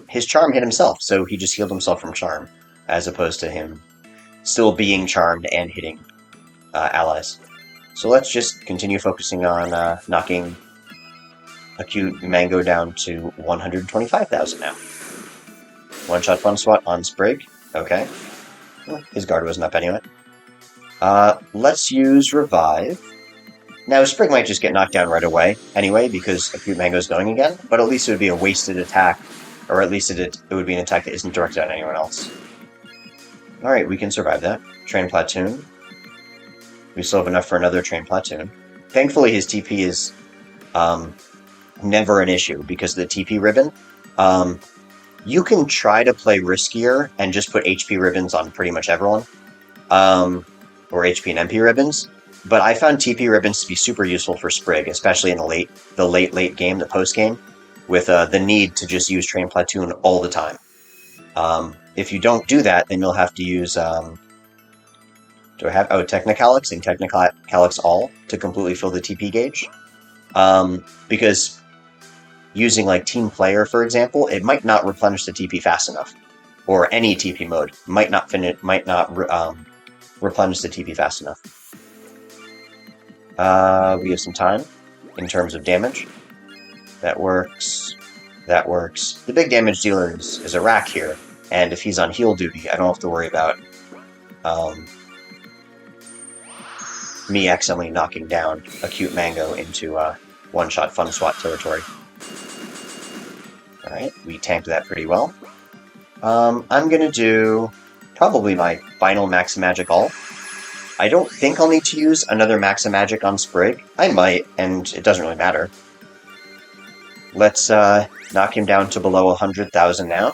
Speaker 1: his charm hit himself, so he just healed himself from charm, as opposed to him still being charmed and hitting allies. So let's just continue focusing on knocking Acute Mango down to 125,000 now. One-shot fun swat on Sprig. Okay. Well, his guard wasn't up anyway. Let's use Revive. Now, Sprig might just get knocked down right away anyway, because Acute Mango's going again, but at least it would be a wasted attack, or at least it would be an attack that isn't directed at anyone else. Alright, we can survive that. Train Platoon. We still have enough for another Train Platoon. Thankfully, his TP is never an issue, because of the TP ribbon. You can try to play riskier and just put HP ribbons on pretty much everyone. Or HP and MP ribbons. But I found TP ribbons to be super useful for Sprig, especially in the late game, the post game, with the need to just use Train Platoon all the time. If you don't do that, then you'll have to use Technicalix and Technicalix All to completely fill the TP gauge. Because using like Team Player, for example, it might not replenish the TP fast enough, or any TP mode might not replenish the TP fast enough. We have some time in terms of damage. That works. That works. The big damage dealer is Arak here, and if he's on heal duty, I don't have to worry about me accidentally knocking down Acute Mango into one-shot fun swat territory. Alright, we tanked that pretty well. I'm gonna do probably my final Max Magic All. I don't think I'll need to use another Max Magic on Sprig. I might, and it doesn't really matter. Let's knock him down to below 100,000 now.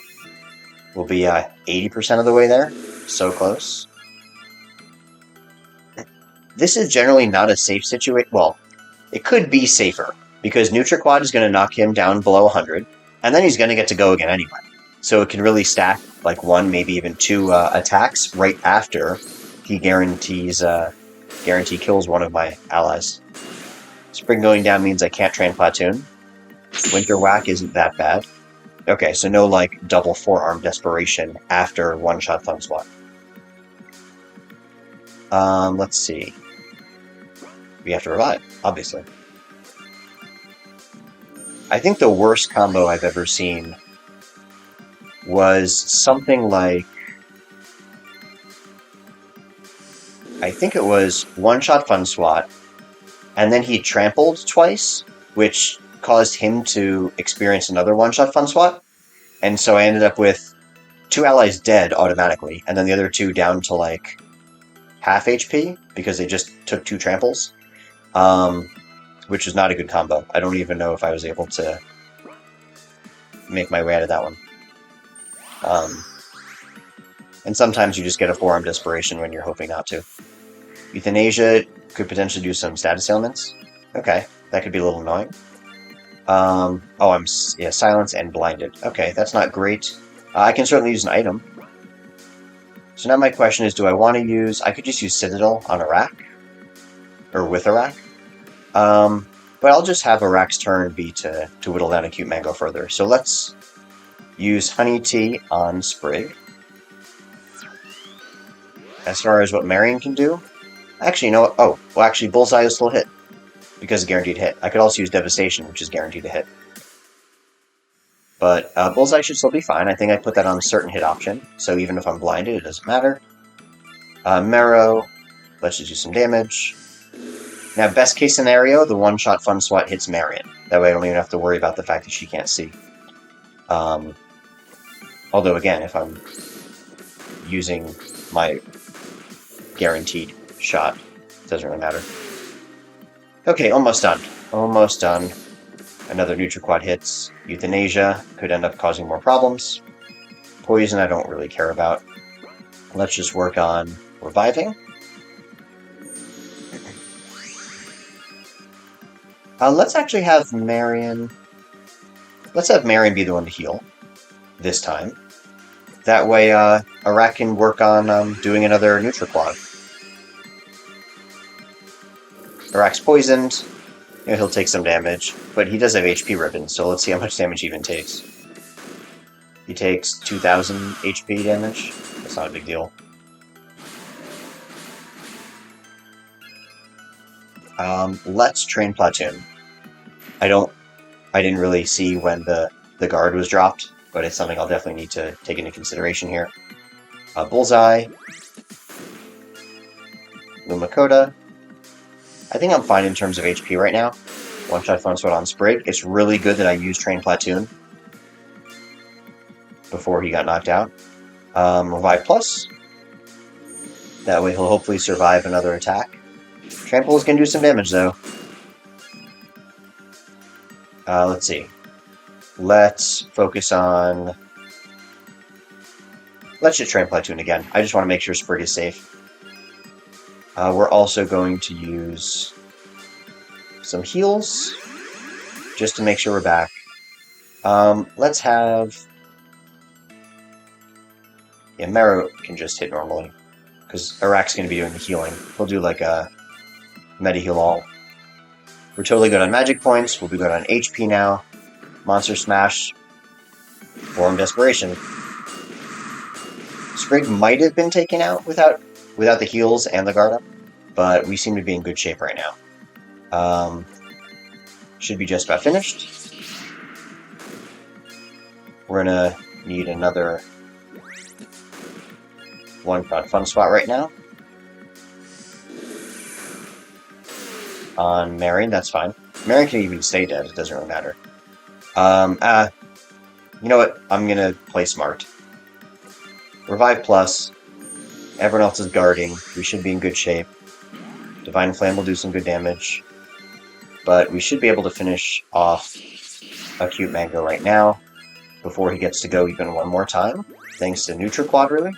Speaker 1: We'll be 80% of the way there. So close. This is generally not a safe situation. Well, it could be safer, because NutriQuad is going to knock him down below 100, and then he's going to get to go again anyway. So it can really stack like 1, maybe even 2 attacks right after he guarantee kills one of my allies. Spring going down means I can't train Platoon. Winter Whack isn't that bad. Okay, so no like double forearm desperation after one-shot Thumb Swat. Let's see. We have to revive, obviously. I think the worst combo I've ever seen was something like... I think it was one-shot Fun Swat, and then he trampled twice, which caused him to experience another one-shot Fun Swat, and so I ended up with 2 allies dead automatically, and then the other 2 down to like half HP, because they just took 2 tramples, which is not a good combo. I don't even know if I was able to make my way out of that one. And sometimes you just get a forearm desperation when you're hoping not to. Euthanasia could potentially do some status ailments. Okay, that could be a little annoying. Silence and blinded. Okay, that's not great. I can certainly use an item. So now my question is, do I want to use... I could just use Citadel on Arak. Or with Arak. But I'll just have Arak's turn be to whittle down Acute Mango further. So let's use Honey Tea on Sprig. as far as what Marion can do, actually, you know what? Oh, well, actually, Bullseye is still hit because of guaranteed hit. I could also use Devastation, which is guaranteed to hit. But Bullseye should still be fine. I think I put that on a certain hit option, so even if I'm blinded, it doesn't matter. Marrow, let's just do some damage. Now, best case scenario, the one-shot Fun Swat hits Marion. That way I don't even have to worry about the fact that she can't see. Although, again, if I'm using my guaranteed shot, it doesn't really matter. Okay, almost done. Almost done. Another NutriQuad hits. Euthanasia could end up causing more problems. Poison I don't really care about. Let's just work on reviving. Let's actually have Marion... Let's have Marion be the one to heal this time. That way, Arak can work on doing another NutriQuad. Arak's poisoned. You know, he'll take some damage, but he does have HP ribbon, so let's see how much damage he even takes. He takes 2,000 HP damage. That's not a big deal. Let's train Platoon. I didn't really see when the guard was dropped, but it's something I'll definitely need to take into consideration here. Bullseye. Lumakota. I think I'm fine in terms of HP right now. One-shot Fun Swat on Sprig. It's really good that I used Train Platoon before he got knocked out. Revive Plus. That way he'll hopefully survive another attack. Trample is going to do some damage, though. Let's see. Let's focus on... Let's just Train Platoon again. I just want to make sure Sprig is safe. We're also going to use some heals, just to make sure we're back. Let's have... Yeah, Marrow can just hit normally, because Arak's going to be doing the healing. He'll do like a Medi-Heal all. We're totally good on magic points, we'll be good on HP now. Monster Smash, Form Desperation. Sprig might have been taken out without the heals and the guard up, but we seem to be in good shape right now. Should be just about finished. We're gonna need another one-shot Fun Swat right now. On Marion, that's fine. Marion can even stay dead, it doesn't really matter. You know what? I'm gonna play smart. Revive Plus. Everyone else is guarding. We should be in good shape. Divine Flame will do some good damage. But we should be able to finish off Acute Mango right now, before he gets to go even one more time, thanks to NutriQuad, really.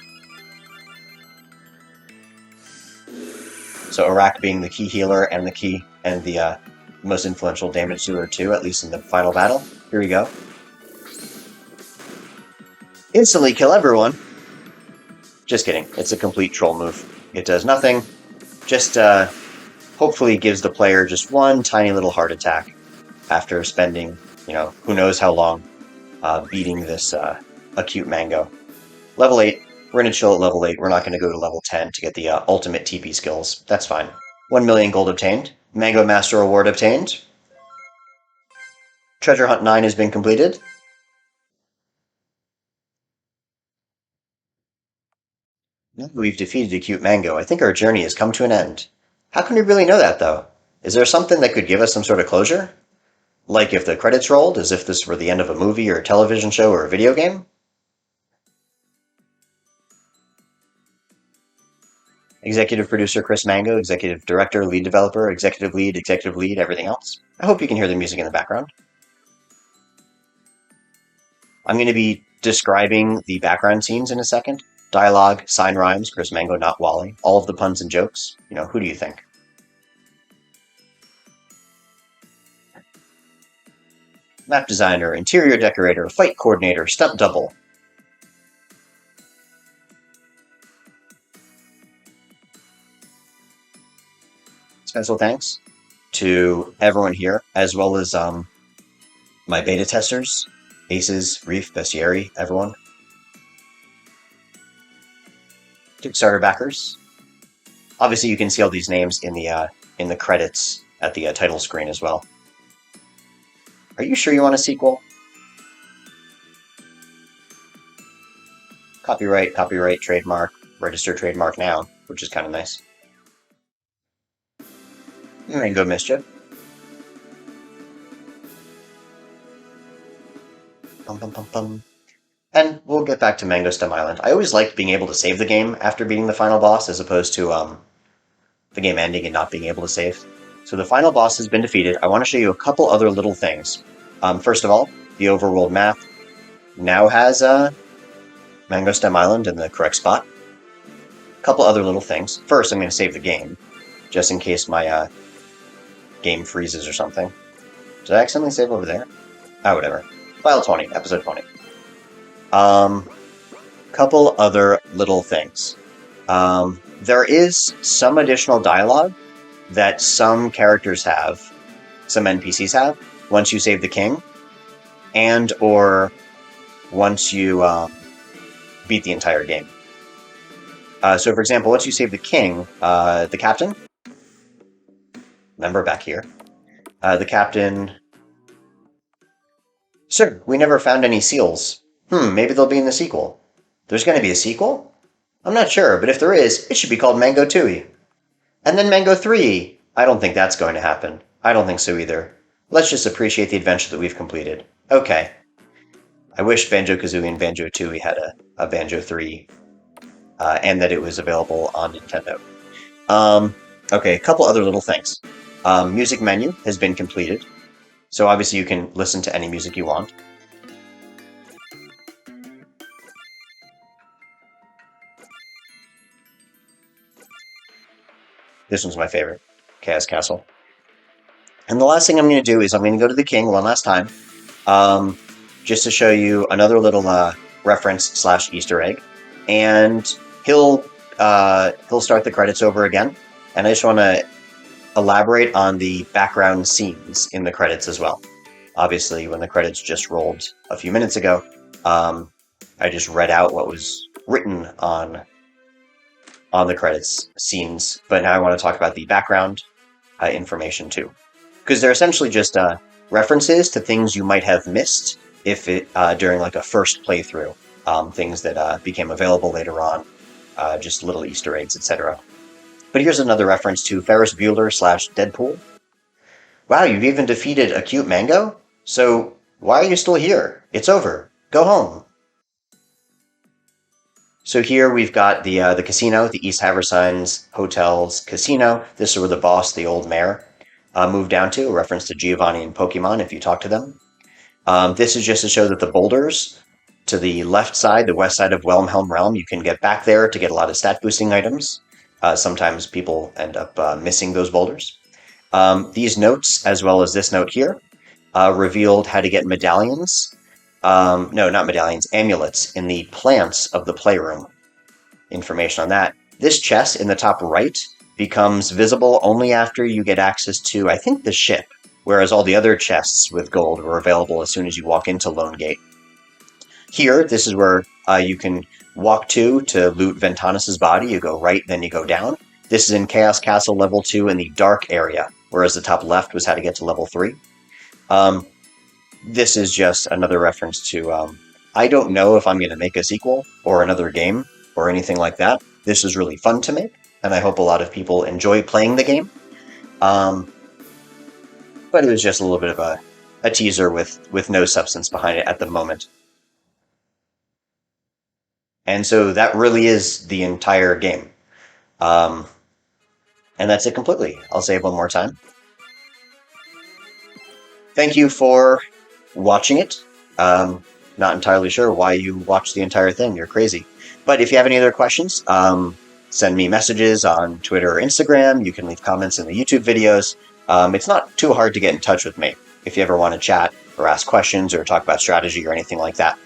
Speaker 1: So Arak being the key healer and the most influential damage dealer too, at least in the final battle. Here we go. Instantly kill everyone. Just kidding. It's a complete troll move. It does nothing. Just hopefully gives the player just one tiny little heart attack after spending, you know, who knows how long beating this Acute Mango. Level 8. We're going to chill at level 8. We're not going to go to level 10 to get the ultimate TP skills. That's fine. 1 million gold obtained. Mango Master Award obtained. Treasure Hunt 9 has been completed. Now that we've defeated Acute Mango, I think our journey has come to an end. How can we really know that, though? Is there something that could give us some sort of closure? Like if the credits rolled, as if this were the end of a movie or a television show or a video game? Executive Producer Chris Mango, Executive Director, Lead Developer, Executive Lead, everything else. I hope you can hear the music in the background. I'm going to be describing the background scenes in a second. Dialogue, sign rhymes, Chris Mango, not Wally. All of the puns and jokes. You know, who do you think? Map designer, interior decorator, fight coordinator, stunt double. Special thanks to everyone here, as well as my beta testers, Aces, Reef, Bestiary, everyone. Kickstarter backers. Obviously, you can see all these names in the credits at the title screen as well. Are you sure you want a sequel? Copyright, trademark, register trademark now, which is kind of nice. Mango Mischief. Bum, bum, bum, bum. And we'll get back to Mango Stem Island. I always liked being able to save the game after beating the final boss, as opposed to the game ending and not being able to save. So the final boss has been defeated. I want to show you a couple other little things. First of all, the overworld map now has Mango Stem Island in the correct spot. A couple other little things. First, I'm going to save the game, just in case my game freezes or something. Did I accidentally save over there? Oh, whatever. File 20, episode 20. Couple other little things. There is some additional dialogue that some characters have, some NPCs have, once you save the king, and or once you beat the entire game. So, for example, once you save the king, the captain, remember back here, the captain... Sir, we never found any seals. Maybe they'll be in the sequel. There's going to be a sequel? I'm not sure, but if there is, it should be called Mango 2. And then Mango 3. I don't think that's going to happen. I don't think so either. Let's just appreciate the adventure that we've completed. Okay. I wish Banjo-Kazooie and Banjo-Tooie had a Banjo 3, and that it was available on Nintendo. Okay, a couple other little things. Music menu has been completed. So obviously you can listen to any music you want. This one's my favorite, Chaos Castle. And the last thing I'm going to do is I'm going to go to the king one last time, just to show you another little reference / Easter egg. And he'll start the credits over again. And I just want to elaborate on the background scenes in the credits as well. Obviously, when the credits just rolled a few minutes ago, I just read out what was written on the credits scenes, but now I want to talk about the background information too, because they're essentially just references to things you might have missed if it during like a first playthrough, things that became available later on, just little Easter eggs, etc. But here's another reference to Ferris Bueller / Deadpool. Wow, you've even defeated a cute Mango? So why are you still here? It's over. Go home. So here we've got the casino, the East Haversines Hotel's casino. This is where the boss, the old mayor, moved down to, a reference to Giovanni and Pokemon if you talk to them. This is just to show that the boulders to the left side, the west side of Whelmhelm Realm, you can get back there to get a lot of stat boosting items. Sometimes people end up missing those boulders. These notes, as well as this note here, revealed how to get medallions. No, not medallions, amulets in the plants of the playroom. Information on that. This chest in the top right becomes visible only after you get access to, I think, the ship, whereas all the other chests with gold were available as soon as you walk into Lone Gate. Here, this is where you can walk to loot Ventanis' body. You go right, then you go down. This is in Chaos Castle level 2 in the dark area, whereas the top left was how to get to level 3. This is just another reference to, I don't know if I'm going to make a sequel or another game or anything like that. This is really fun to make, and I hope a lot of people enjoy playing the game. But it was just a little bit of a teaser with no substance behind it at the moment. And so that really is the entire game. And that's it completely. I'll say it one more time. Thank you for watching it. Not entirely sure why you watched the entire thing. You're crazy. But if you have any other questions, send me messages on Twitter or Instagram. You can leave comments in the YouTube videos. It's not too hard to get in touch with me if you ever want to chat or ask questions or talk about strategy or anything like that.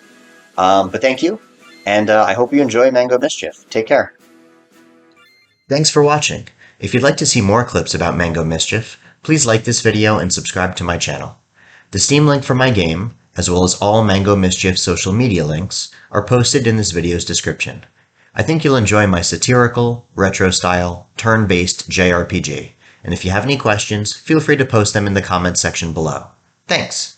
Speaker 1: But thank you, and I hope you enjoy Mango Mischief. Take care. Thanks for watching. If you'd like to see more clips about Mango Mischief, please like this video and subscribe to my channel. The Steam link for my game, as well as all Mango Mischief social media links, are posted in this video's description. I think you'll enjoy my satirical, retro-style, turn-based JRPG, and if you have any questions, feel free to post them in the comments section below. Thanks!